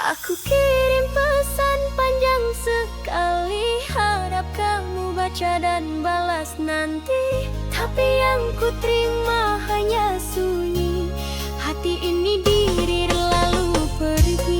Aku kirim pesan panjang sekali, harap kamu baca dan balas nanti. Tapi yang ku terima hanya sunyi, hati ini diri lalu pergi.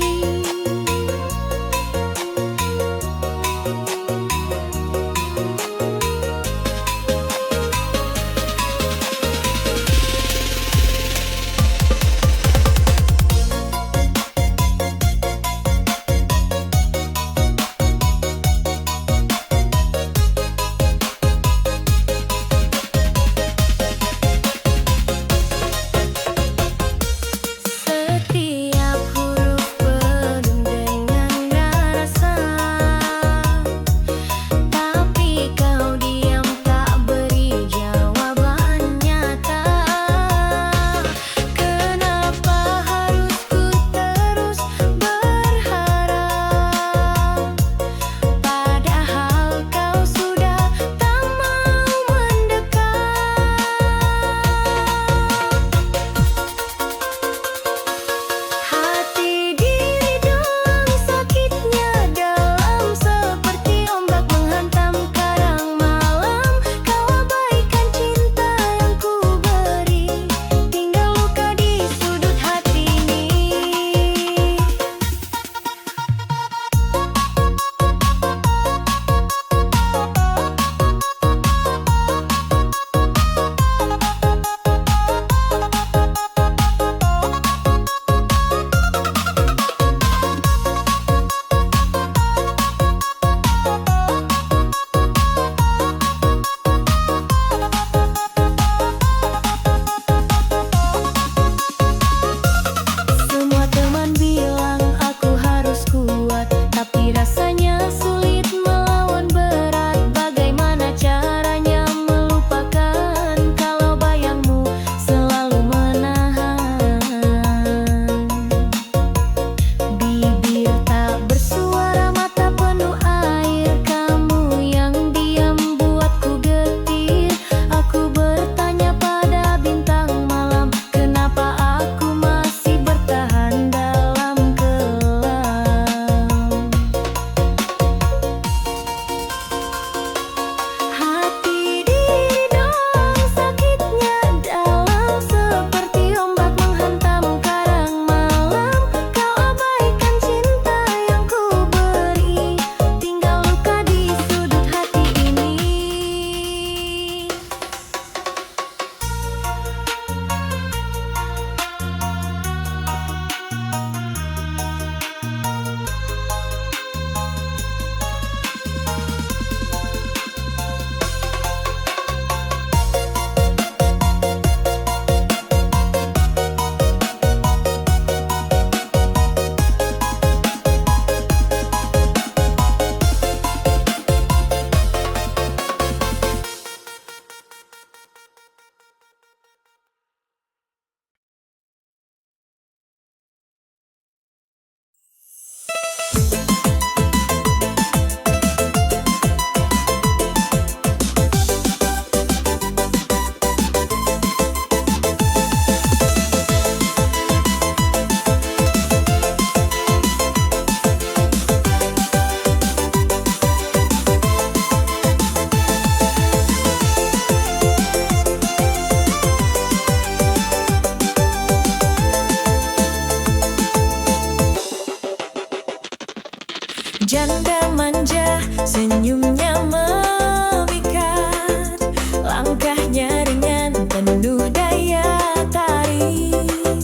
Janda manja, senyumnya memikat, langkahnya ringan, penuh daya tarik.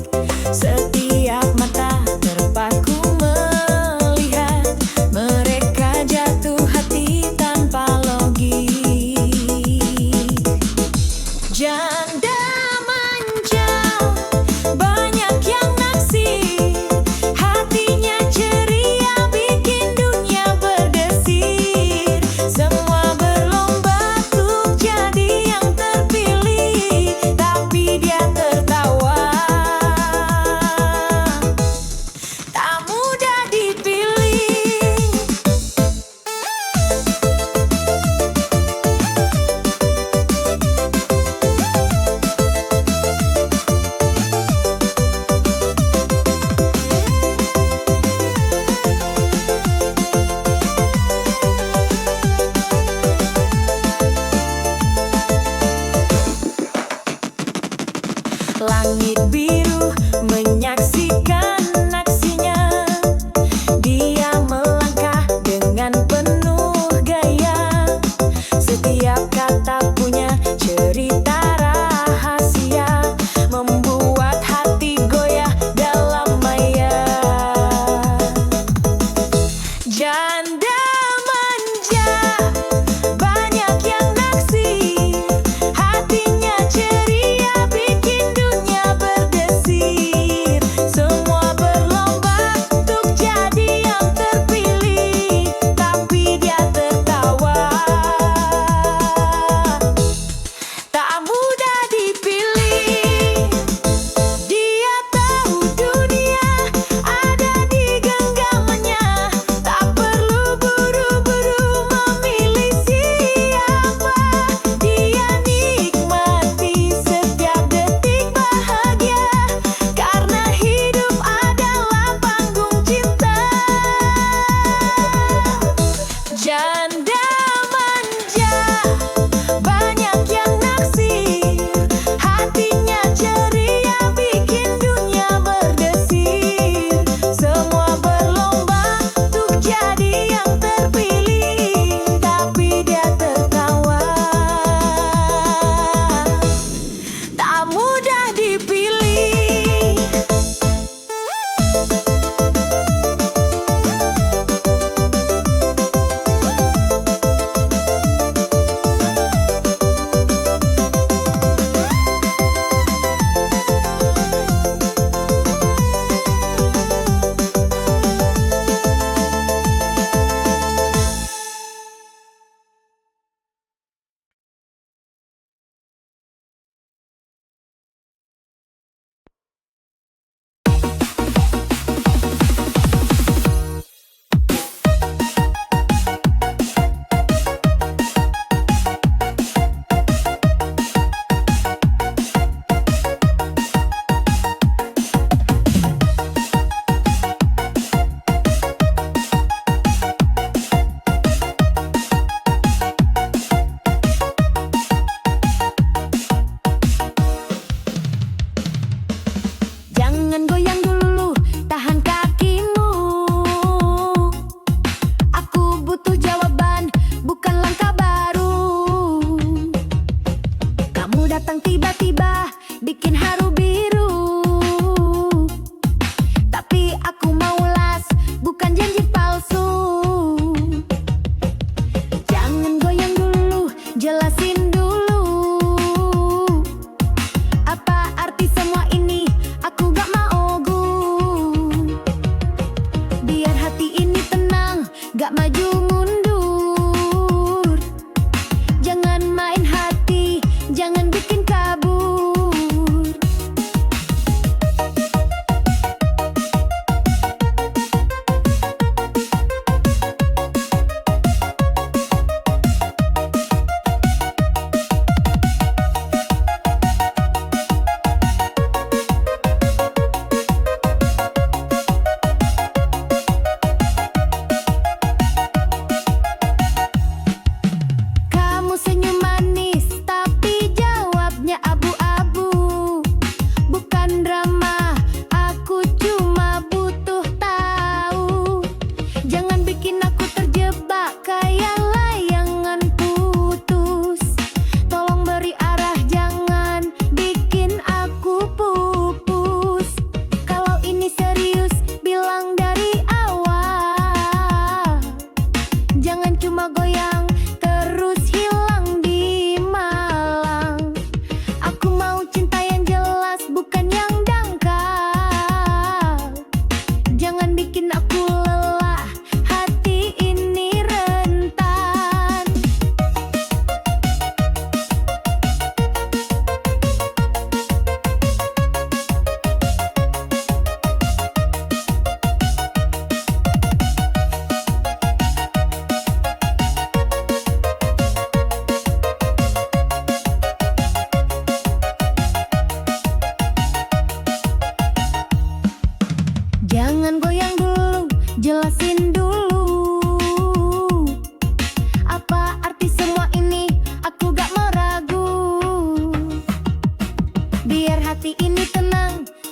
Setiap mata terpaku melihat, mereka jatuh hati tanpa logik. Janda manja, banyak yang naksir, hatinya ceria, bikin dunia langit biru menyaksikan aksinya. Dia melangkah dengan penuh gaya. Setiap kata punya cerita rahasia, membuat hati goyah dalam maya. Janda manja, banyak yang naksir. Hatinya ceria, bikin dunia berdesir.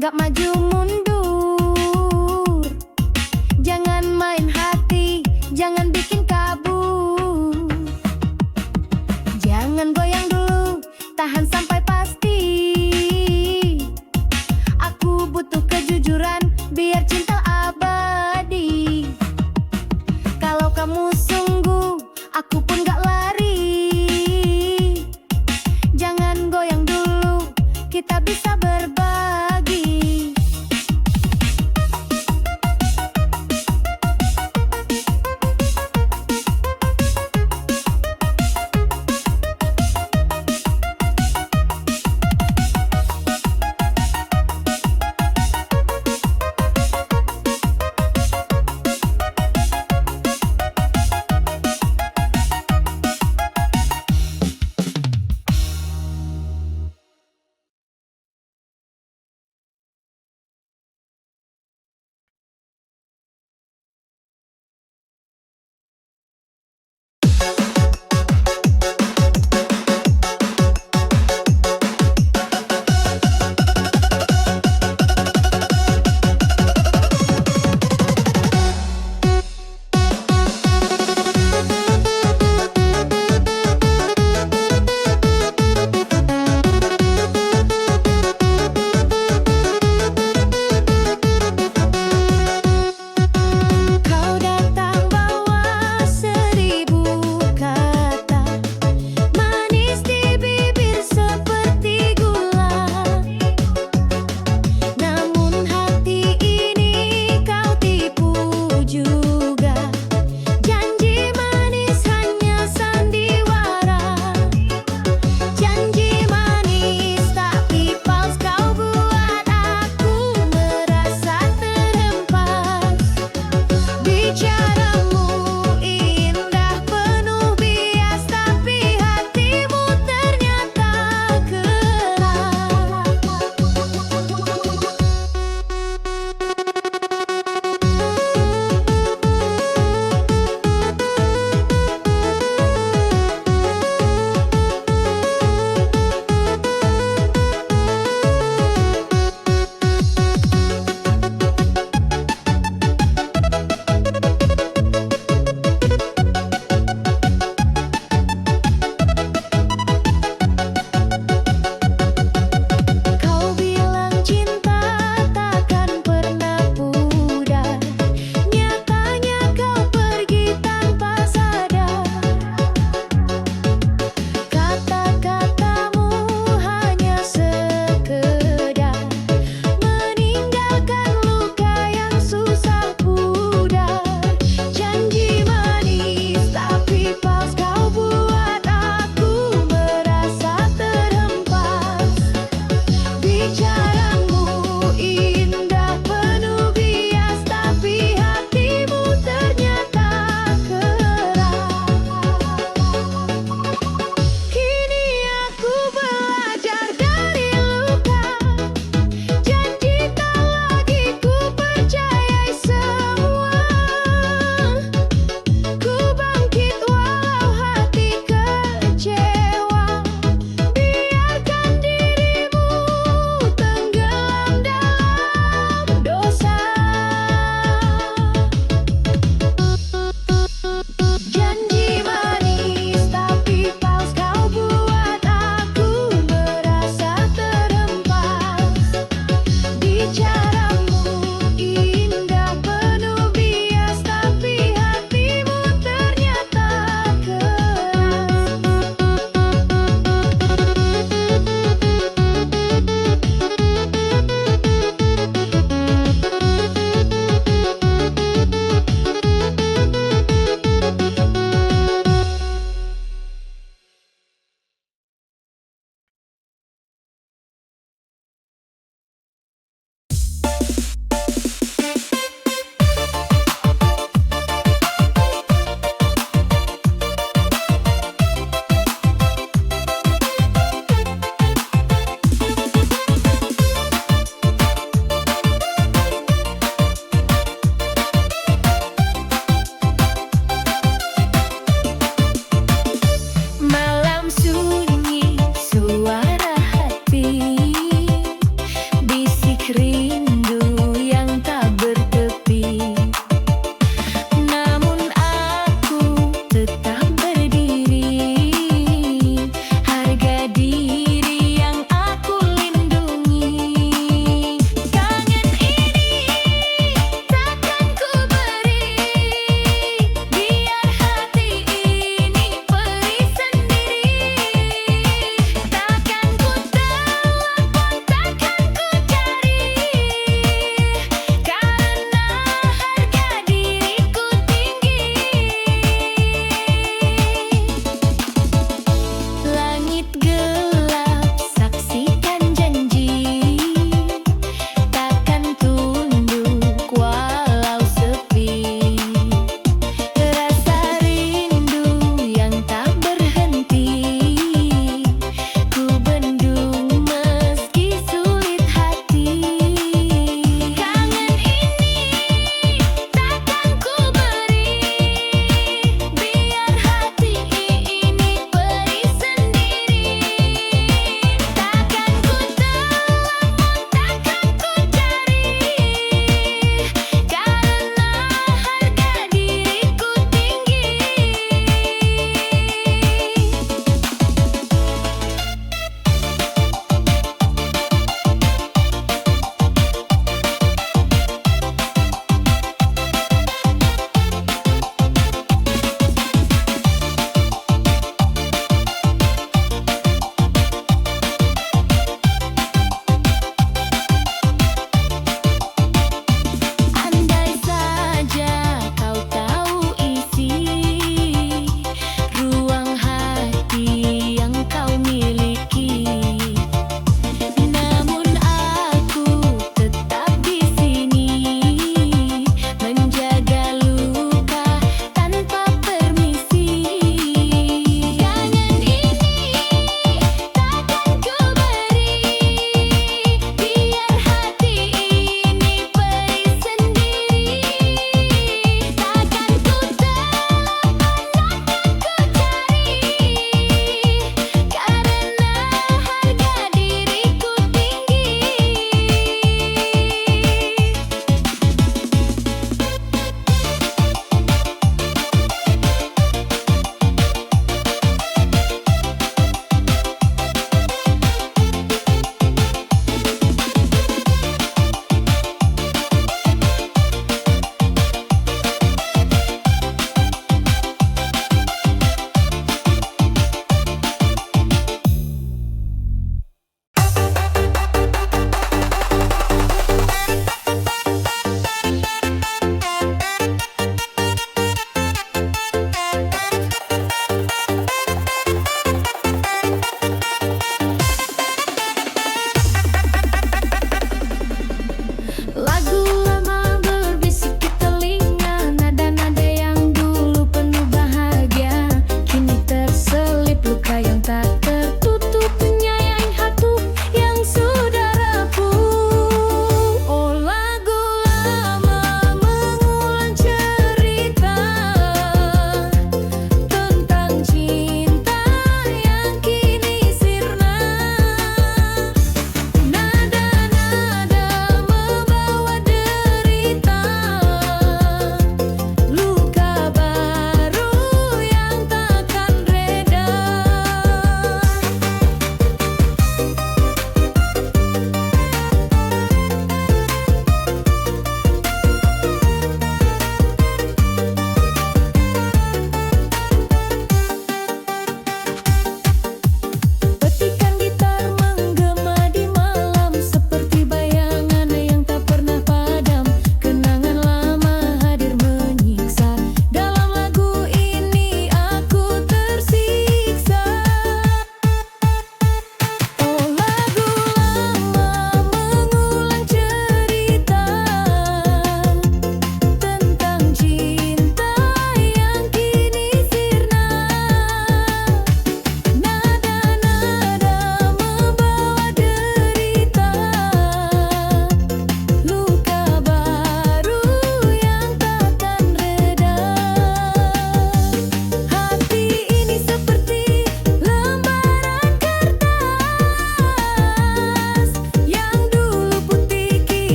gak maju mundur. Jangan main hati, jangan bikin kabur. Jangan goyang dulu, tahan sampai pasti. Aku butuh kejujuran, biar cinta abadi. Kalau kamu sungguh, aku pun gak lari. Jangan goyang dulu, kita bisa berbagi.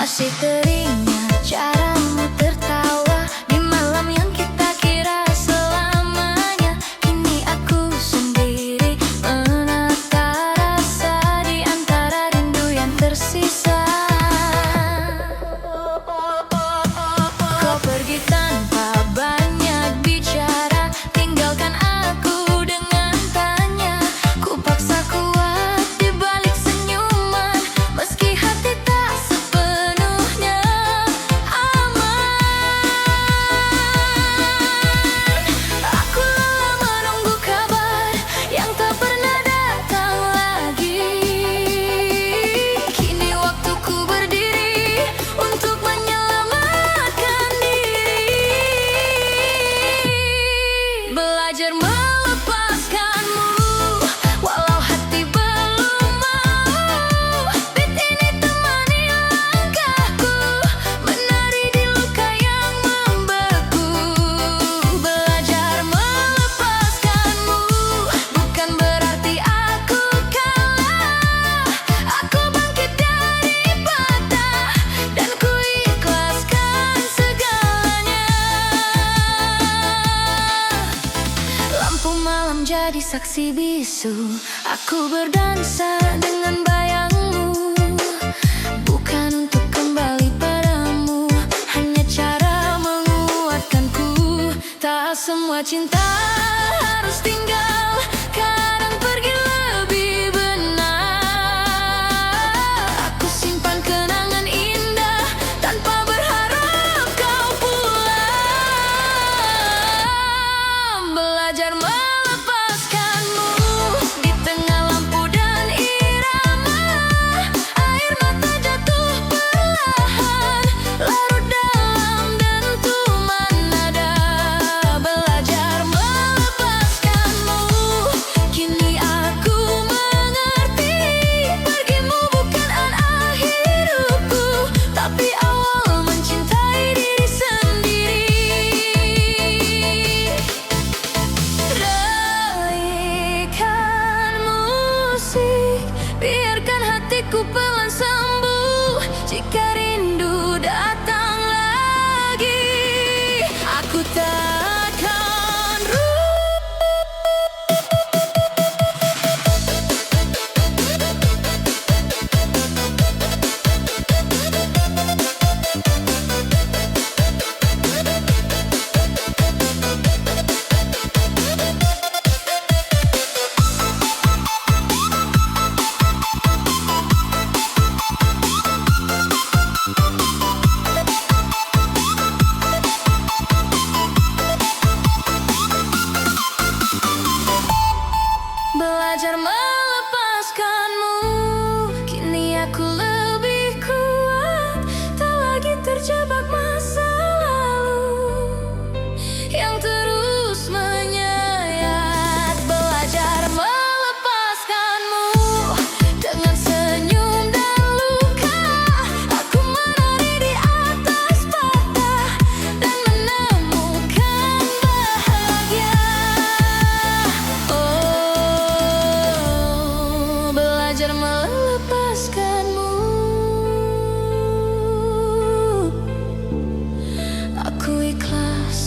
Masih teringat caramu tertawa di malam yang kita kira selamanya. Kini aku sendiri menata rasa di antara rindu yang tersisa. Kau pergi tanpa banyak bicara, tinggalkan aku dengan tanya. Ku paksa kuat di balik senyuman, meski hati tak sepenuhnya aman. Aku lelah menunggu kabar yang tak pernah datang lagi. Kini waktuku berdiri untuk menyelamatkan diri, belajar melepaskanmu walau hati belum mau. Beat ini temani langkahku, menari di luka yang membeku. Belajar melepaskanmu bukan berarti aku kalah. Aku bangkit dari patah dan ku ikhlaskan segalanya. Lampu malam jadi saksi bisu, aku berdansa dengan bayangmu. Bukan untuk kembali padamu, hanya cara menguatkanku. Tak semua cinta harus tinggal, kadang pergi lebih benar. Aku simpan kenangan indah tanpa berharap kau pulang. Belajar melepaskanmu di tengah lampu dan irama. Air mata jatuh perlahan, larut dalam dentuman nada. Belajar melepaskanmu, kini aku mengerti. Pergimu bukan akhir hidupku, tapi awal mencintai diri sendiri. Raikan musik, biarkan hatiku pelan sembuh. Jika rindu datang lagi, aku takkan belajar melepaskanmu. Kini aku lebih kuat, tak lagi terjebak masa lalu yang terus menyayat. Belajar melepaskanmu dengan senyum dan luka. Aku menari di atas patah dan menemukan bahagia. Oh, belajar melepaskanmu. Aku ikhlas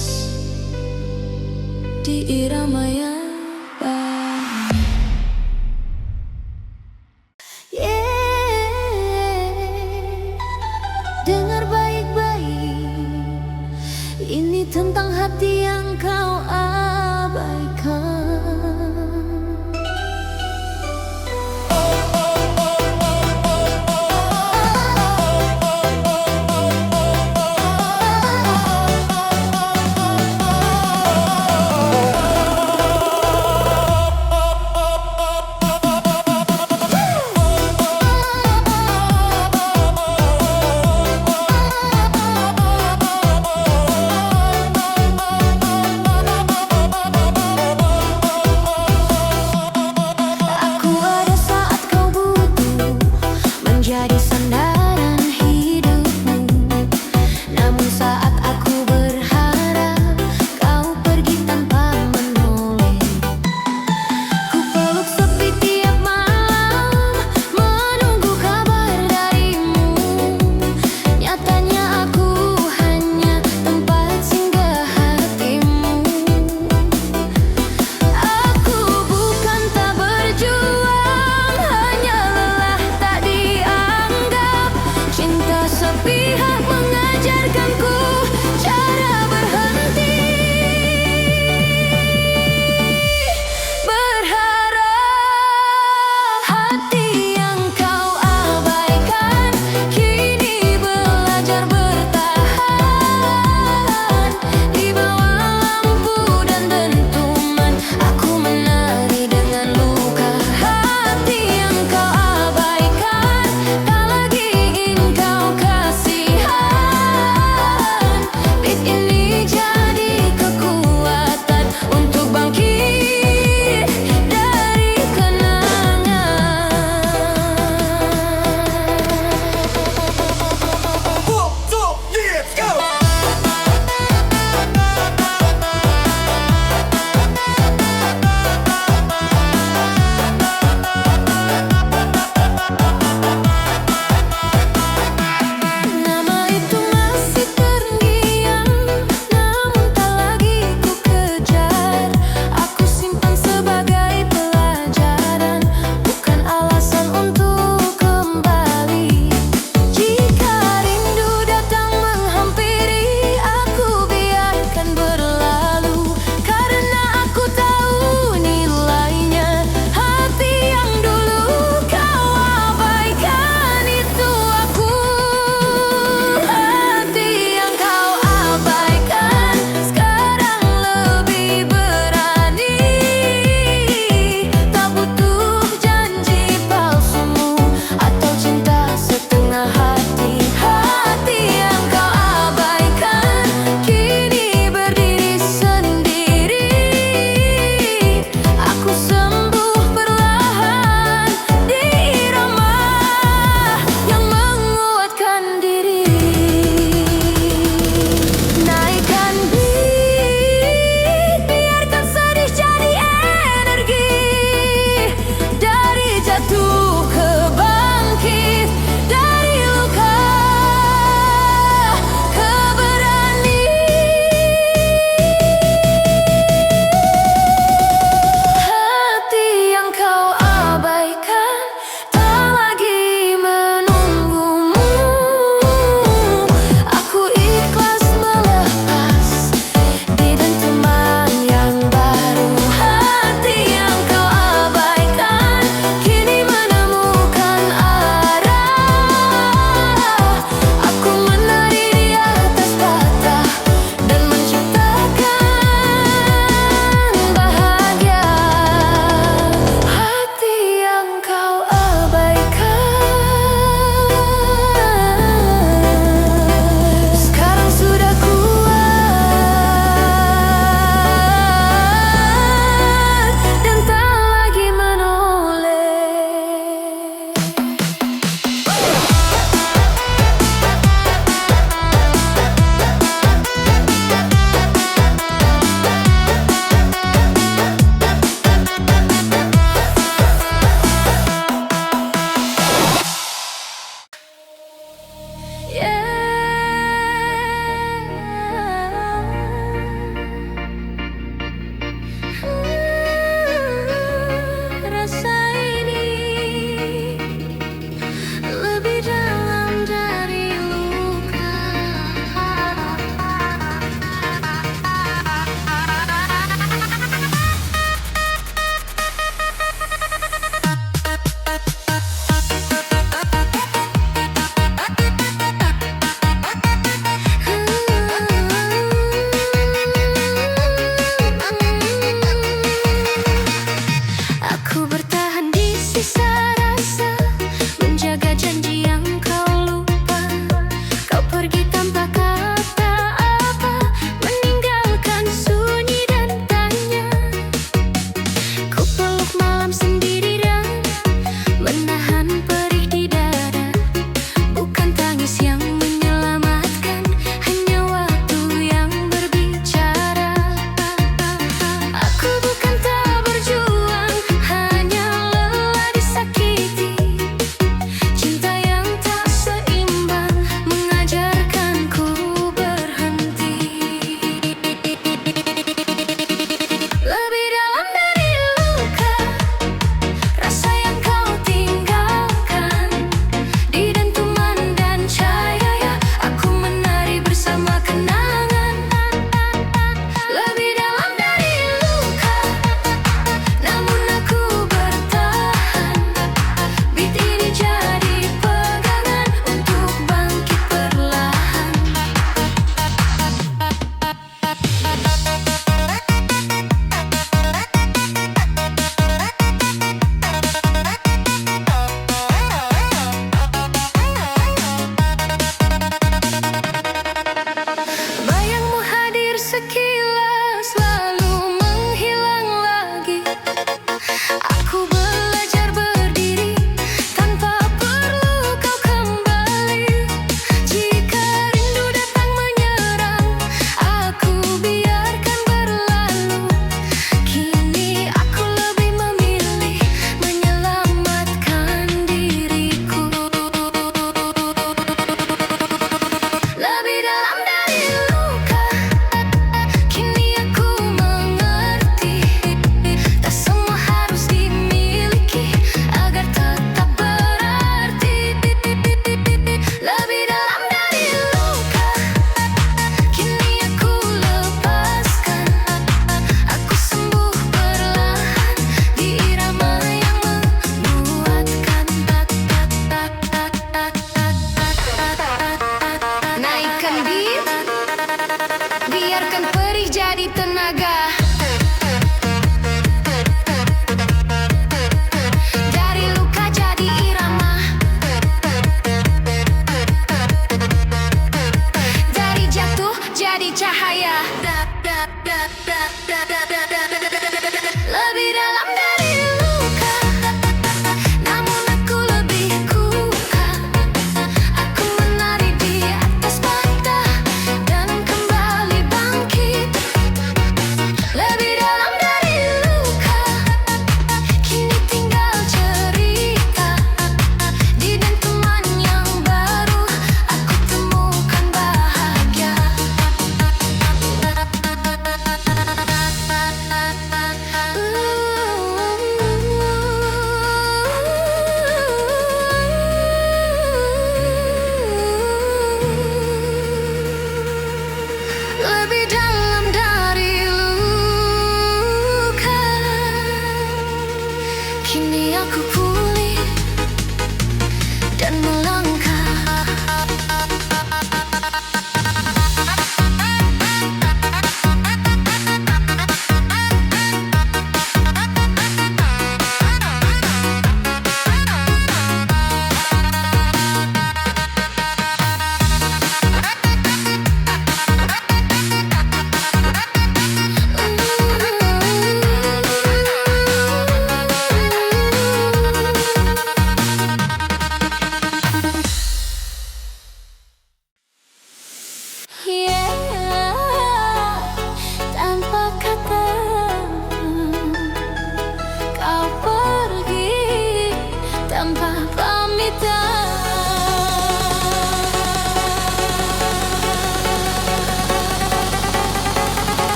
di irama yang baru. Dengar baik-baik, ini tentang hati yang kau abaikan. pihak mengajarkanku cara berhenti. Berharap hati yang kau abaikan kini belajar bertahan. Di bawah lampu dan dentuman aku menari dengan luka. Hati yang kau abaikan tak lagi ingin kau kasihan.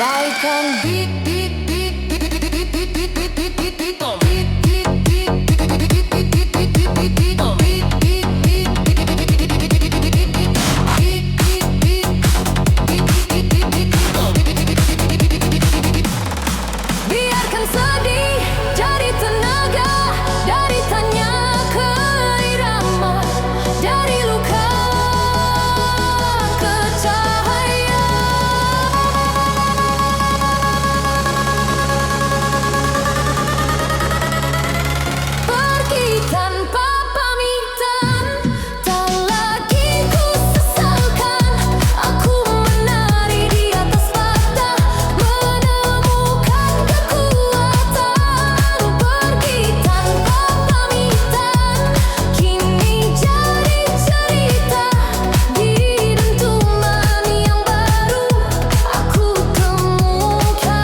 bagaikan beat beat beat beat beat beat beat beat beat beat beat beat beat beat biarkan sedih jadi tenaga, dari tanya ke irama, dari luka ke cahaya. Pergi tanpa pamitan, tak lagi ku sesalkan. Aku menari di atas patah, menemukan kekuatan. Pergi tanpa pamitan, kini jadi cerita. Di dentuman yang baru aku temukan.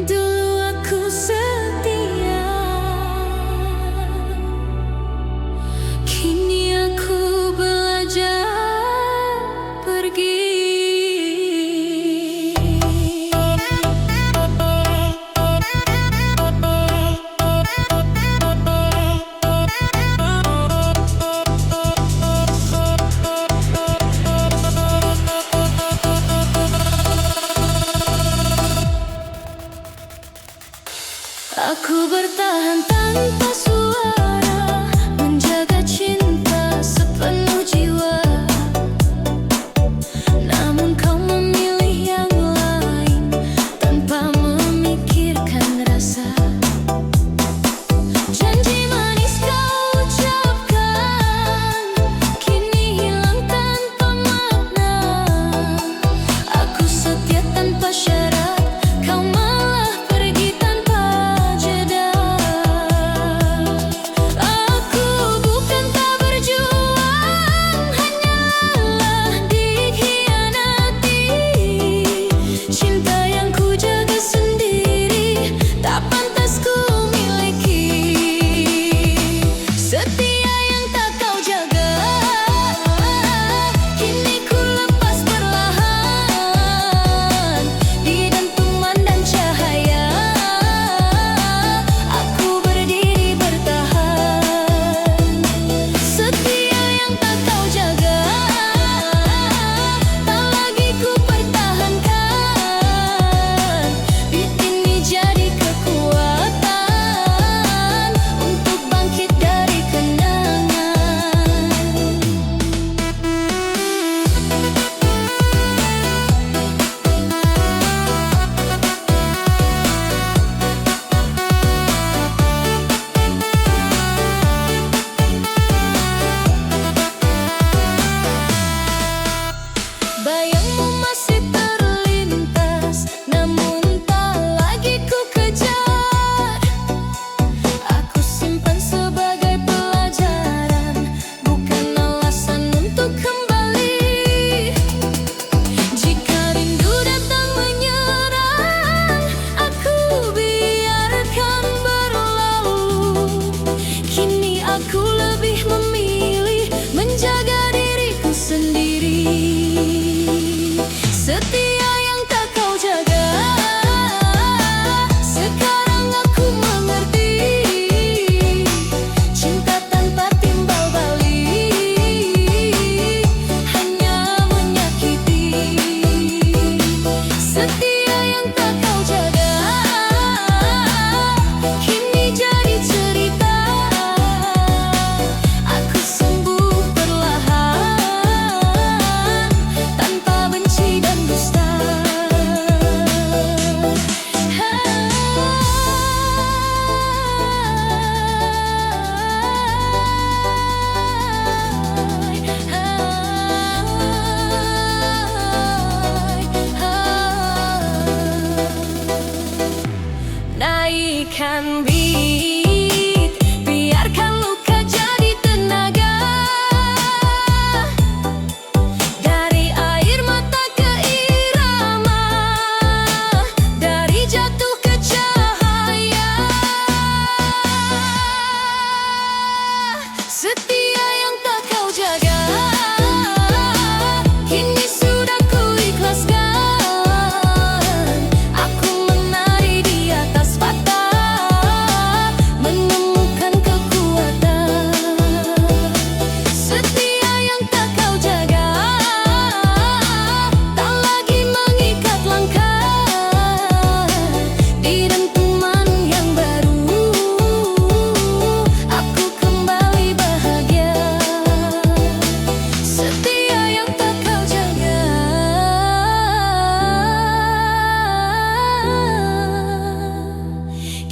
Dulu aku setia, kini aku belajar pergi. Aku bertahan tanpa suara, menjaga cinta sepenuh jiwa. Namun kau memilih yang lain, tanpa memikirkan rasa. Janji manis kau ucapkan, kini hilang tanpa makna. Aku setia tanpa syarat, kau malah pergi tanpa jeda. Matikan beat, biarkan luka jadi tenaga. Dari air mata ke irama, dari jatuh ke cahaya. Setia yang tak kau jaga, kini sudah ku ikhlaskan. Aku menari di atas patah, menemukan kekuatan. Setia yang tak kau jaga, tak lagi mengikat langkah. Di dentuman yang baru, aku kembali bahagia. Setia yang tak kau jaga,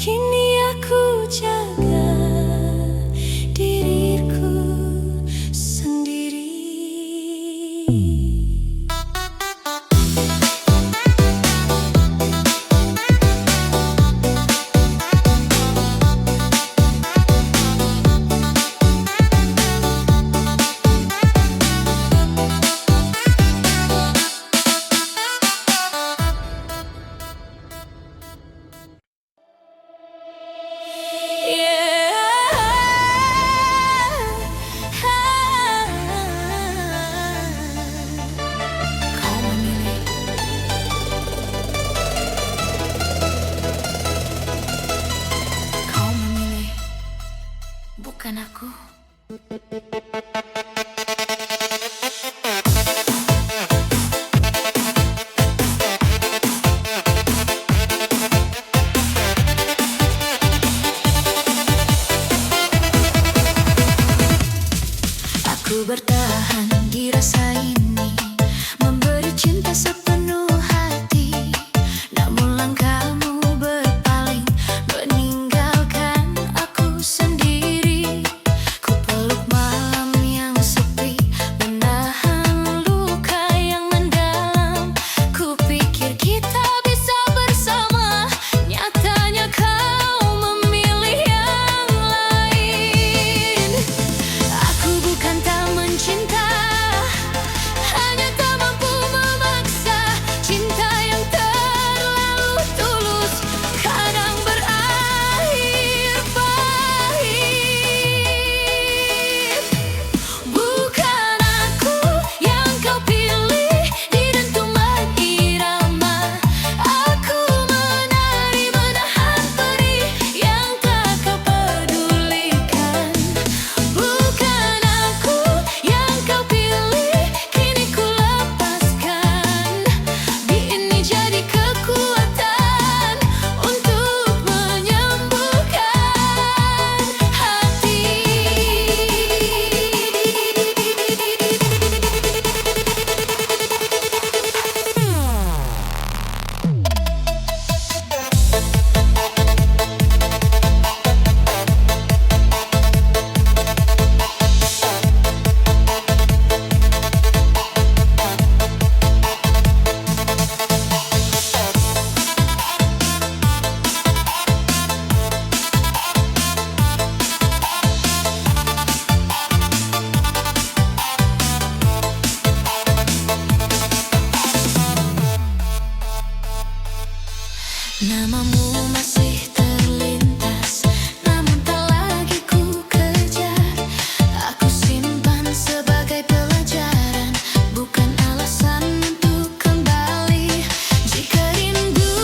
kini aku jaga diriku sendiri. Kau memilih, kau memilih, bukan aku. Aku bertahan di rasa ini, memberi cinta sepenuh hati. Namun langkahmu berpaling, meninggalkan aku sendiri. Ku peluk malam yang sepi, menahan luka yang mendalam. Ku pikir kita bisa bersama, nyatanya kau memilih yang lain. Aku bukan tak mencinta, hanya tak mampu memaksa. Cinta yang terlalu tulus kadang berakhir pahit. Bukan aku yang kau pilih di dentuman irama. Aku menari menahan perih yang tak kau pedulikan. Bukan aku yang kau pilih, kini ku lepaskan. Bi ini jadi kekuatan untuk menyembuhkan hati. Namamu masih terlintas, namun tak lagi ku kejar. Aku simpan sebagai pelajaran, bukan alasan untuk kembali. Jika rindu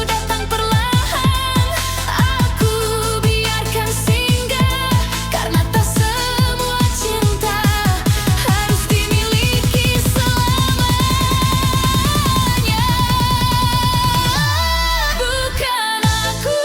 datang perlahan, aku biarkan singgah. Karena tak semua cinta harus dimiliki selamanya. Bukan aku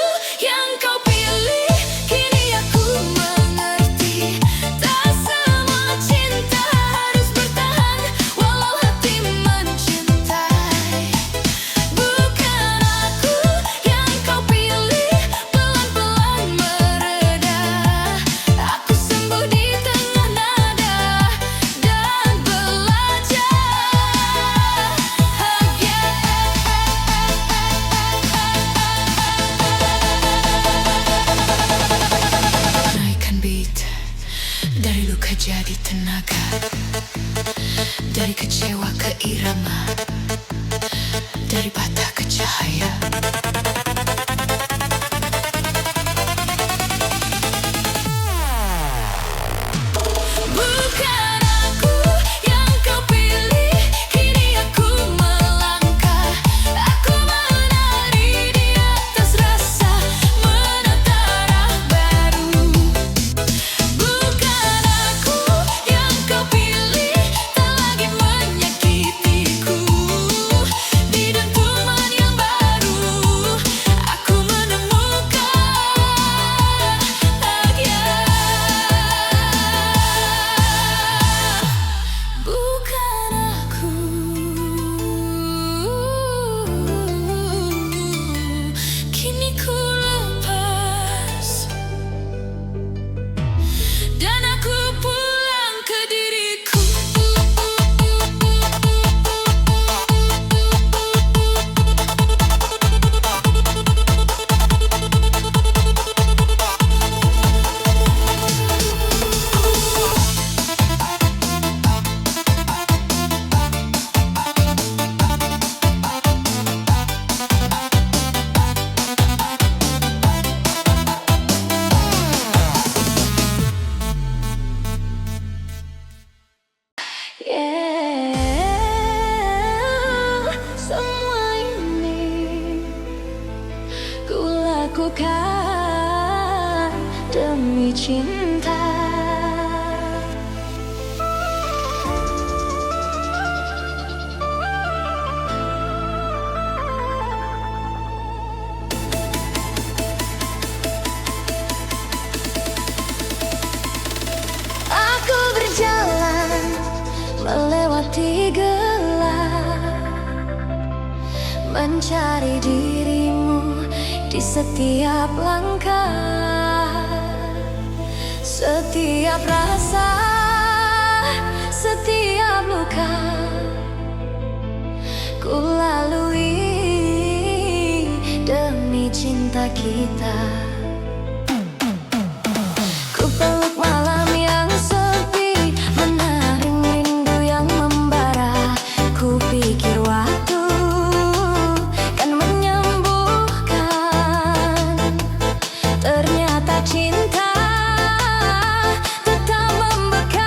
lakukan demi cinta. Aku berjalan melewati gelap, mencari dirimu di setiap langkah, setiap rasa, setiap luka ku lalui demi cinta kita. Ku peluk malam yang sepi, menaring rindu yang membara. Ku pikir waktu kan menyembuhkan, ternyata cinta tetap membekas.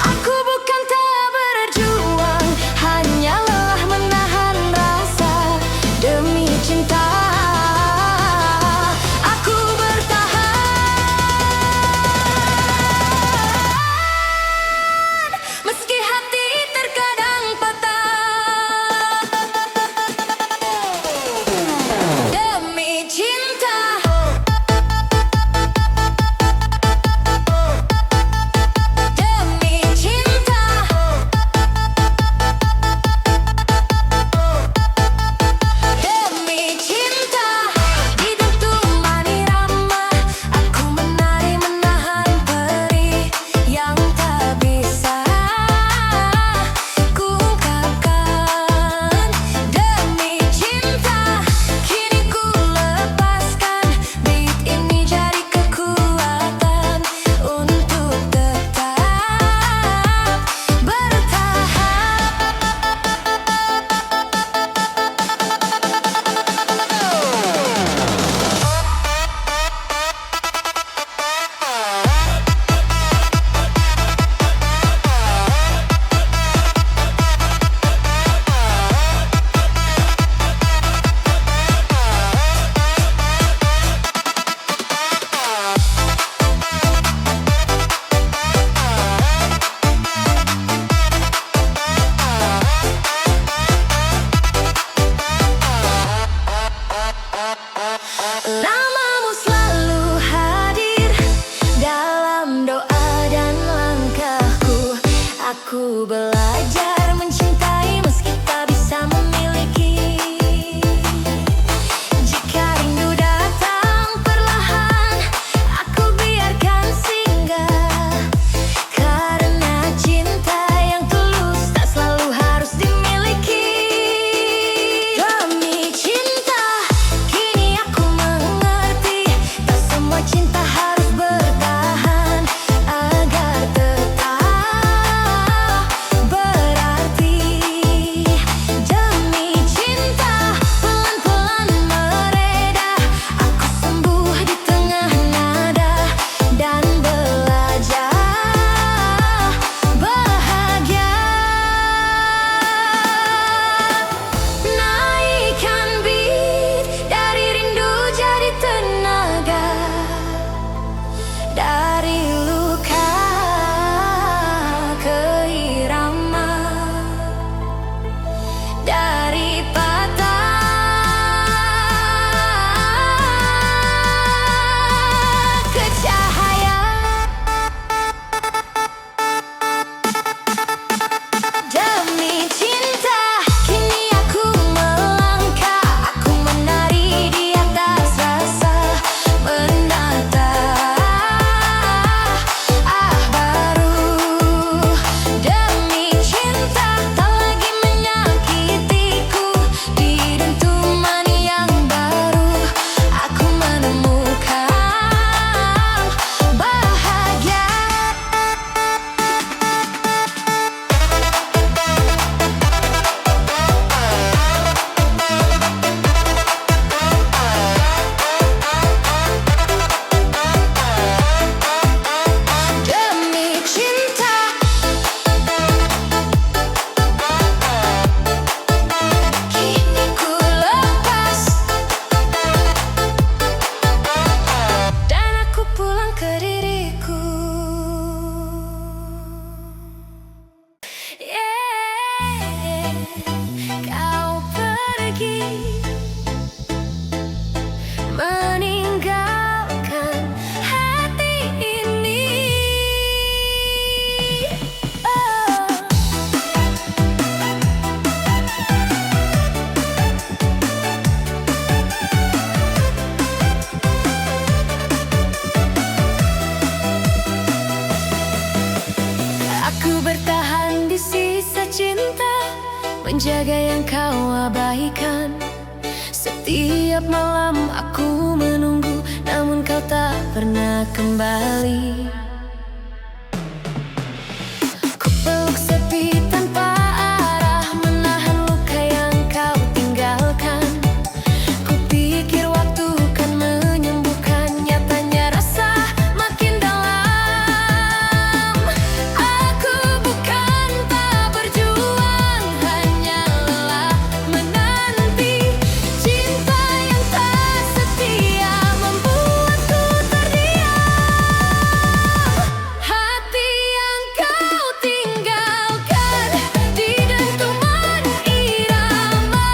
Aku bukan tak berjuang, hanya lelah menahan rasa demi cinta. Aku bertahan meski hati terkadang patah demi cinta. Demi cinta. Demi cinta. Hidup tumpah irama, aku menari menahan perih yang tak bisa ku ungkapkan. Demi cinta, kini ku lepaskan beat ini jadi kekuatan untuk tetap bertahan. Namamu selalu hadir dalam doa dan langkahku. Aku belajar mencintai meski tak bisa memiliki. Jika rindu datang perlahan, aku biarkan singgah. Karena cinta yang tulus tak selalu harus dimiliki. Demi cinta, kini aku mengerti, tak semua cinta harus bertahan agar tetap berarti. kau pergi, meninggalkan hati ini. Oh. Aku bertahan di sisa cinta, menjaga yang kau abaikan. Setiap malam aku menunggu, namun kau tak pernah kembali. Ku peluk sepi tanpa arah, menahan luka yang kau tinggalkan. Ku pikir waktu kan menyembuhkan, nyatanya rasa makin dalam. Aku bukan tak berjuang, hanya lelah menanti. Cinta yang tak setia membuatku terdiam. Hati yang kau tinggalkan di dentuman irama.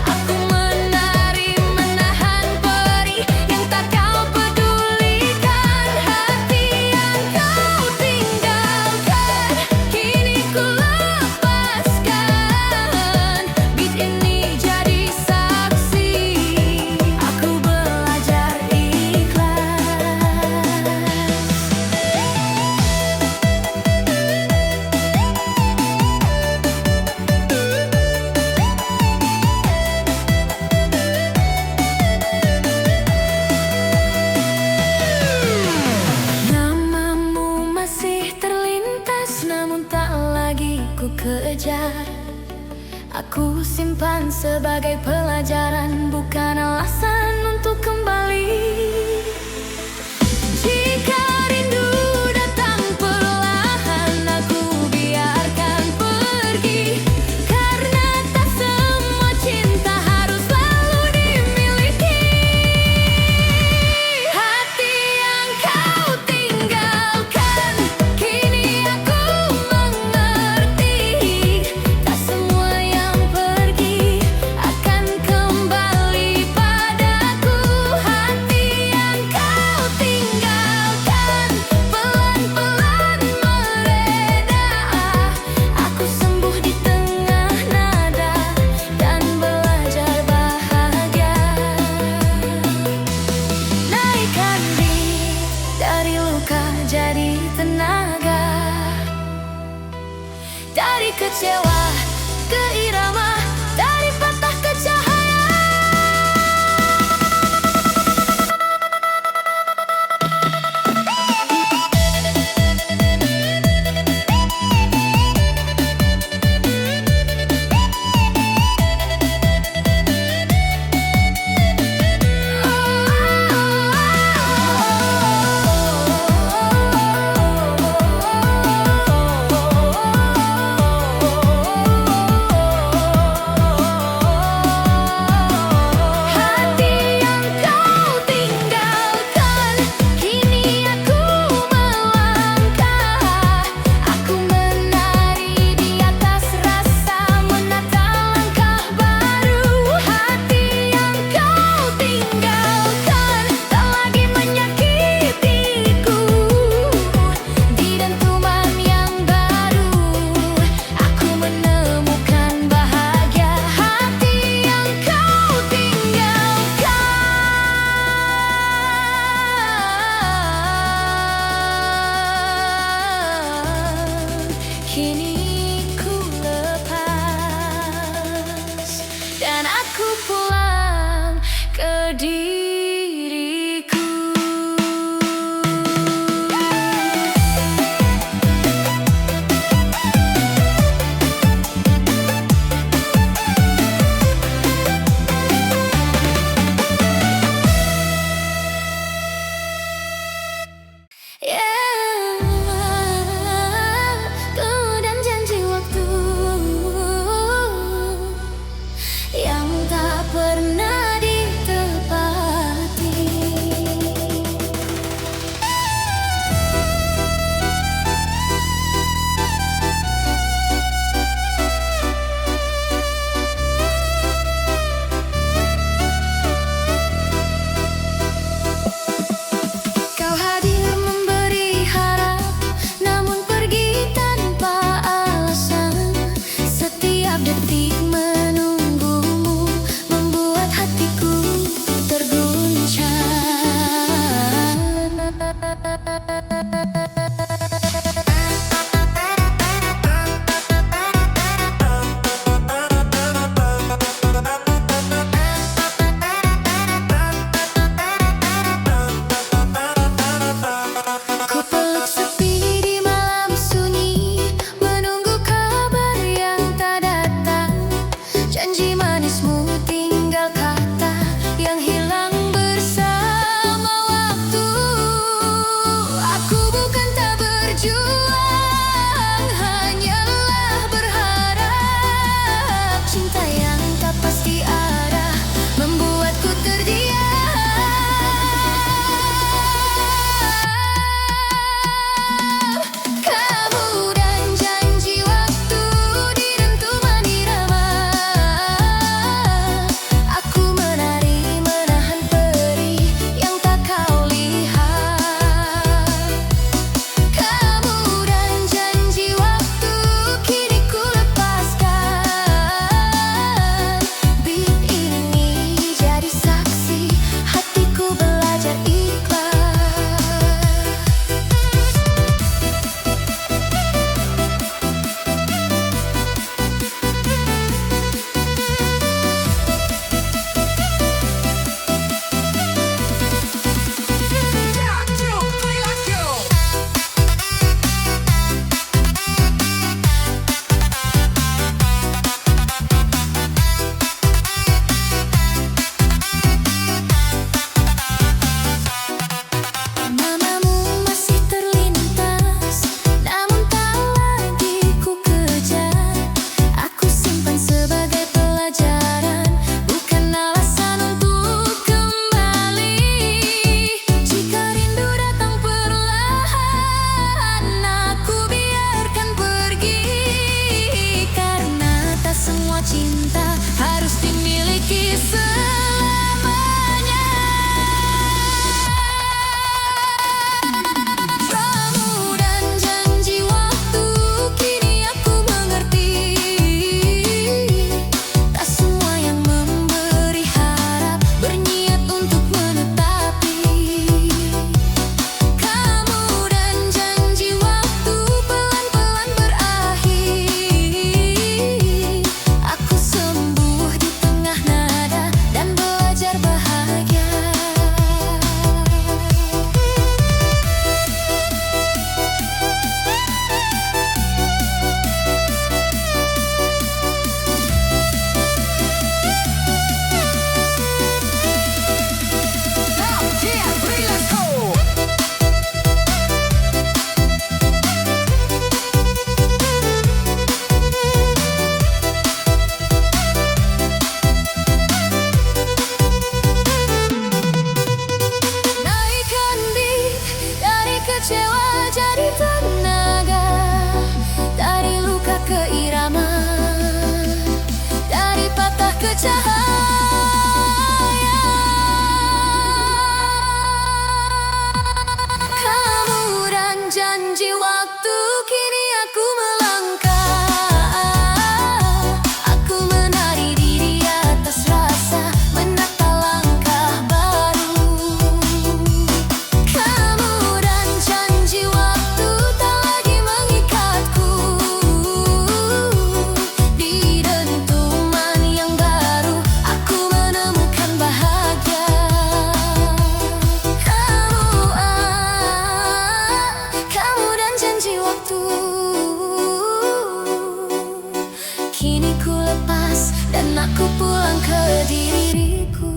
Aku menari menahan perih yang tak kau pedulikan. Hati yang kau tinggalkan kini ku lepaskan. Beat ini jadi saksi, aku belajar ikhlas. Namamu masih terlintas, namun tak lagi ku kejar. Aku simpan sebagai pelajaran, bukan alasan untuk kembali. Jika rindu datang perlahan, aku biarkan pergi. Karena tak semua cinta harus selalu dimiliki. Hati yang kau tinggalkan kini aku mengerti. Tak semua yang pergi akan kembali padaku. Hati yang kau tinggalkan pelan-pelan mereda. Aku sembuh di tengah nada dan belajar bahagia. Naikkan beat dari luka jadi tenaga, dari kecewa ke irama, dari patah ke cahaya. Kini ku lepas dan aku pulang ke diriku.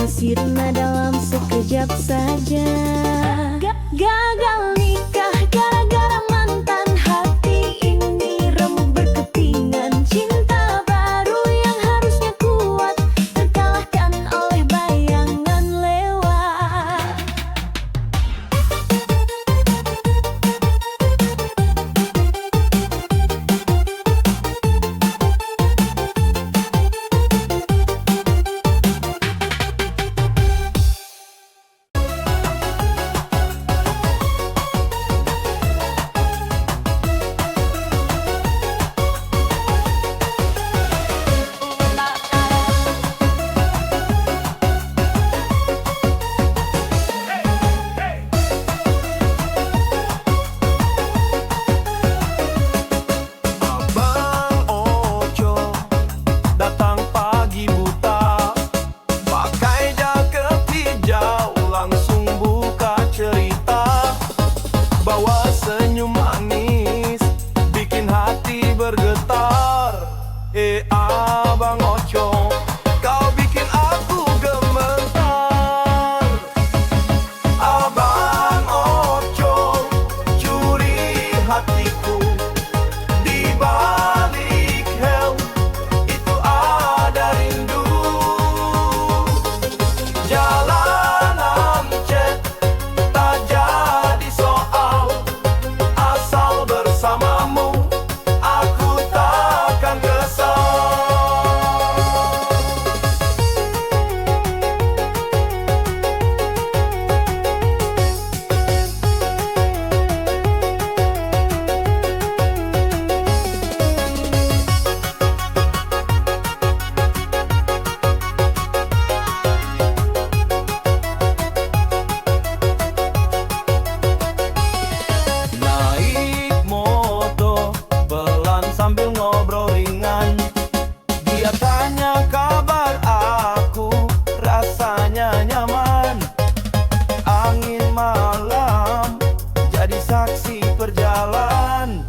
sirna dalam sekejap saja. Gagal nikah gara-gara mantan, hati ini remuk berkepingan. Cinta baru yang harusnya kuat terkalahkan oleh bayangan lewat. Abang Ojo datang pagi buta, pakai jaket hijau, langsung buka cerita. Bawa senyum manis, bikin hati bergetar. Abang Ojo, kau bikin aku gemetar. Abang Ojo, curi hatiku. Di balik helm itu ada rindu. Jalanan cet tak jadi soal, asal bersamamu aku takkan kesal. Naik moto pelan sambil ngobrol ringan, dia tanya kabar aku, rasanya nyaman. Angin malam jadi saksi perjalanan.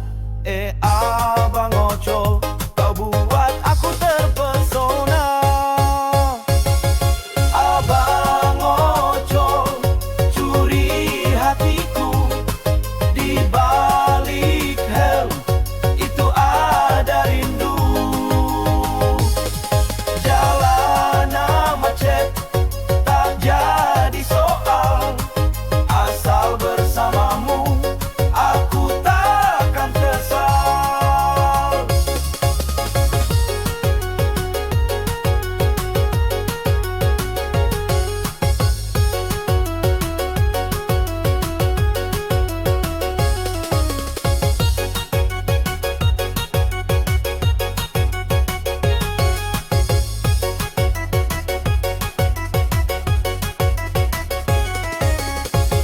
Abang Ojo, kau buat aku terpesona. Abang Ojo, curi hatiku. Di balik helm itu ada rindu. Jalanan macet tak jadi soal, asal bersamamu aku takkan kesal.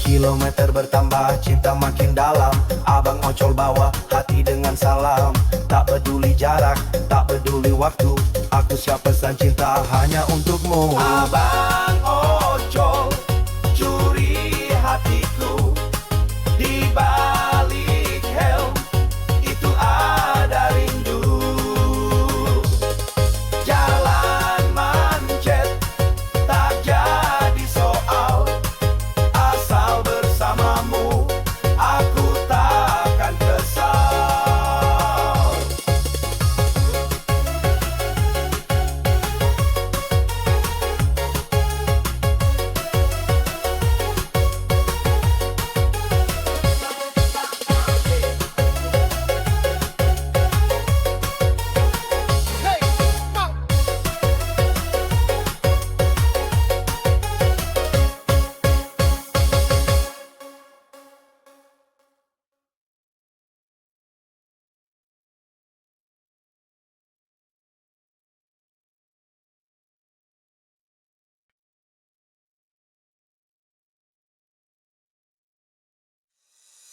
Kilometer bertambah, cinta makin dalam. Abang Ocol bawa hati dengan salam. Tak peduli jarak, tak peduli waktu, aku siap pesan cinta hanya untukmu. Abang Ocol, curi hatiku. Di balik helm itu ada rindu. Jalan mancet tak jadi soal, asal bersamamu aku takkan kesal.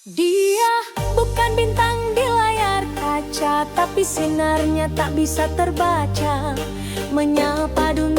Dia bukan bintang di layar kaca, tapi sinarnya tak bisa terbaca, menyapa dunia